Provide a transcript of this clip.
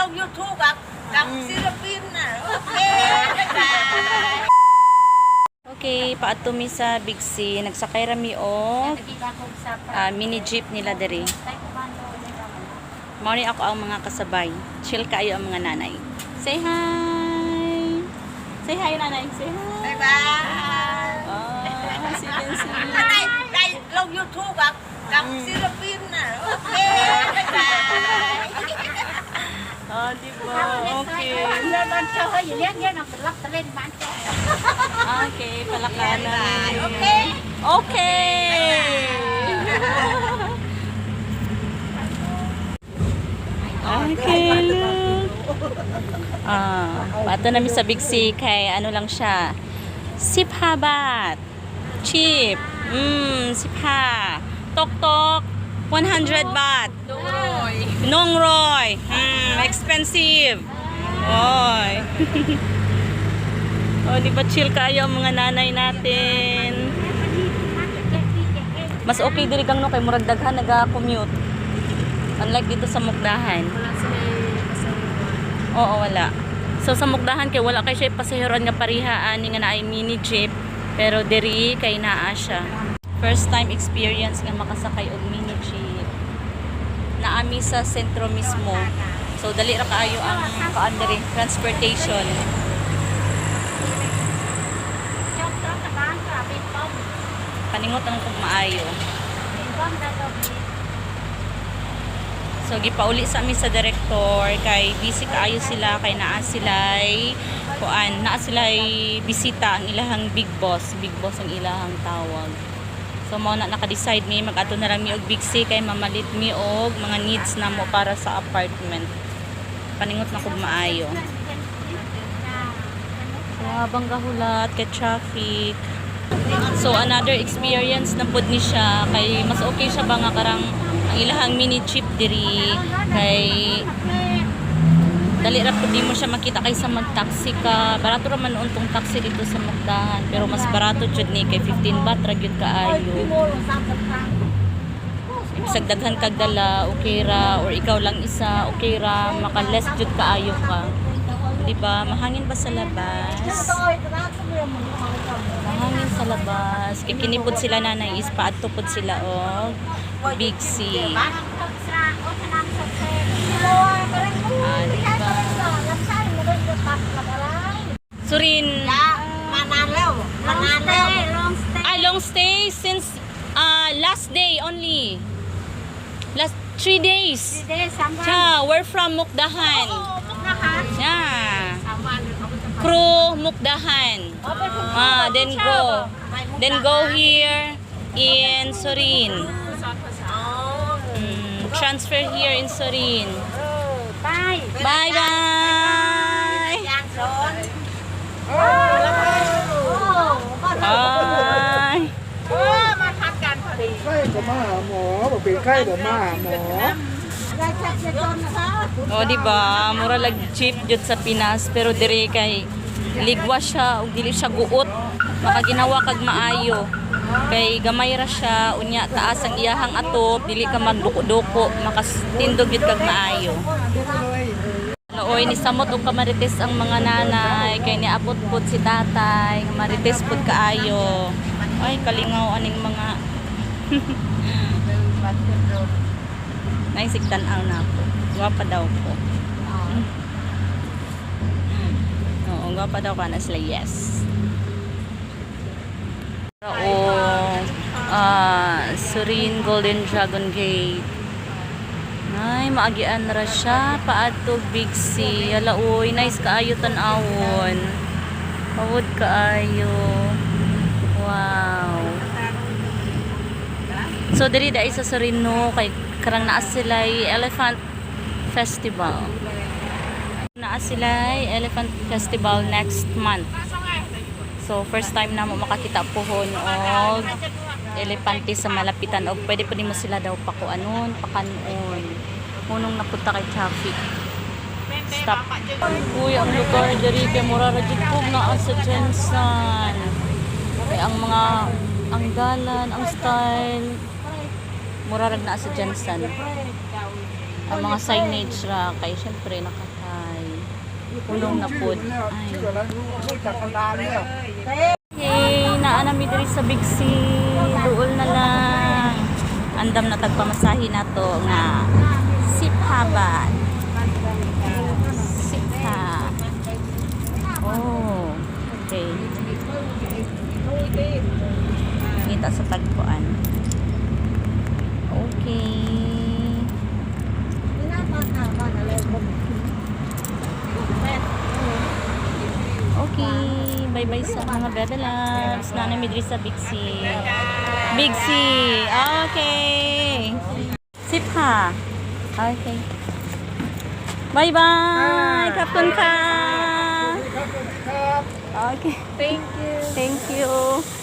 log YouTube กับศิลปินน่ะโอเคบ๊ายบาย Okay, paato mi sa Big C. Nagsakay rami og mini jeep nila diri. Mao ni ako ang mga kasabay. Chill kaayo ang mga nanay. Say hi. Say hi nanay. Say hi. Bye bye. Oh, si Bensi. ได้ลง YouTube กับศิลปินน่ะโอเคบ๊ายบาย Oh, di ba? Okay. Okay, palakanan. Okay. Okay. Okay, look. Pato namin sa Big C kay ano lang siya. Siphabat. Cheap. Sipha. Tok-tok. 100 baht. Nongroy. Expensive. Oy. Oh, di ba chill kayo ang mga nanay natin? Mas okay diri kang no kay murag daghan naga-commute. Unlike dito sa Mukdahan. Oo, wala. So sa Mukdahan kay wala kay siya pasaheron nga parihaan ni nga naay mini jeep, pero diri kay naa siya. First time experience nga makasakay og mini jeep. Naami sa sentro mismo. So dali ra kaayo ang kaan diri transportation. Paningot ang kung maayo. So gipauli sa amin sa director kay busy kaayo sila kay naa sila'y kuan, naa sila'y bisita ang ilahang big boss ang ilahang tawag. So mao na naka-decide mi mag-ato na lang mi og Big C kay mamalit mi og mga needs na mo para sa apartment. Paningot na kog maayo. So habang gahulat kay traffic. So another experience na pud ni siya kay mas okay siya ba nga karang ang ilahang mini jeep diri kay dali ra pud di mo siya makita kaysa mag-taxi ka. Barato ra man untong taxi dito sa Mukdahan, pero mas barato jud ni kay 15 baht ra gyud kaayo. Bisag daghan kag dala, okay ra, or ikaw lang isa, okay ra, maka-less jud kaayo ka. Di ba? Mahangin ba sa labas? Mahangin sa labas. Kay kinipod sila nanay is paadto pod sila og Big C. Diba? Surin. Long stay since last day only. Last 3 days. Yeah, we're from Mukdahan. Yeah. Crew Mukdahan. Then go here in Surin. Transfer here in Surin. Bye. Bye bye. Bye. ไข้ก็มาหาหมอบอกเป็นไข้ก็มาหาหมอ O di ba, mura lag cheap jud sa Pinas pero dire kay ligwa siya ug dili siya guot. Makaginawa kag maayo. Kay gamay ra siya unya taas ang iyahang atop, dili ka magduko-duko, makatindog jud kag maayo. Nooy ni samot og kamarites ang mga nanay kay niabot pud si tatay, marites pud kaayo. Ay kalingaw aning mga naisigtan aw na po. Gwapa daw po. Oo, gwapa daw ka na sila, yes. Surin Golden Dragon Gate. Ay, maagian ra siya. Paadto Big C. Hala, uy, nice kaayo tan-awon. Pawod kaayo. Wow. So, diri dai sa Surin no, kay karang naa sila'y Elephant Festival. Naa sila'y Elephant Festival next month. So, first time na mo makakita pohon og elepante sa malapitan og pwede pa mo sila daw pakuanon, pakanon. Hunong napunta kay traffic. Stop. Uy, ang lugar diri kay mura ra jud pug naa sa Jensen. Kay ang mga ang dalan, ang style mura ra na sa Jensen. Ang mga signage ra kay syempre nakaka Pulong na pod. ชื่ออะไรรู้จักกันดานเนี่ย Okay, naanami diri sa Big C. Duol na lang. Andam na tagpamasahi na to nga Siphaban. Sipha. Oh, okay. Kita sa tagpuan. Okay. Okay, bye-bye sa mga bebe loves. Nanay Midri sa Big C. Big C. Okay. Sipha. Okay. Bye-bye. Kapun ka. Okay. Thank you. Thank you.